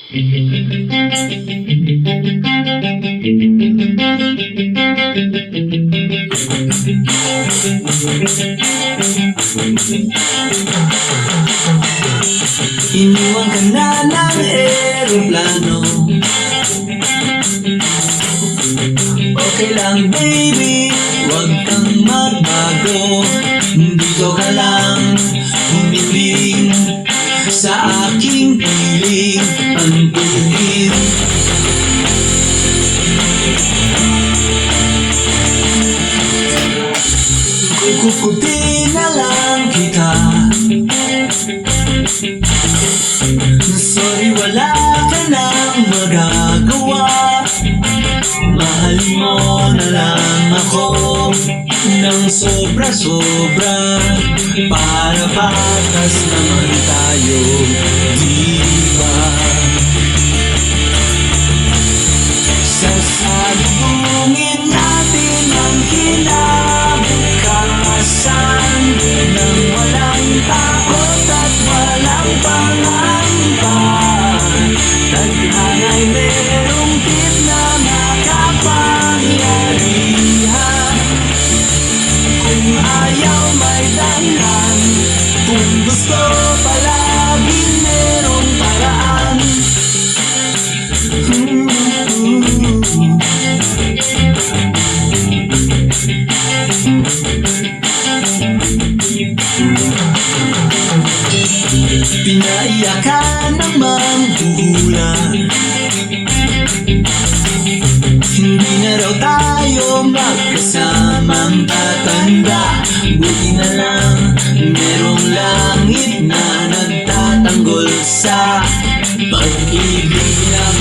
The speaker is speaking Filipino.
Iniwan ka na ng eroplano. Okay lang baby, huwag kang magbago. Dito ka lang humiling sa aking piling. Ang tuwid kukuputin na lang kita. Sorry, wala ka nang magagawa. Mahalin mo na lang ako ng sobra-sobra, para patas naman tayo, di ba? Sasalubungin natin ang kinabukasan nang walang takot at walang pangamba. Tadhana'y merong tip na makapangyarihan. Kung ayaw may dahilan, kung gusto palaging merong paraan. Pinaiyakan ng manghuhula, hindi na raw tayo magkasamang tatanda. Buti na lang merong langit na nagtatanggol sa pag-ibig na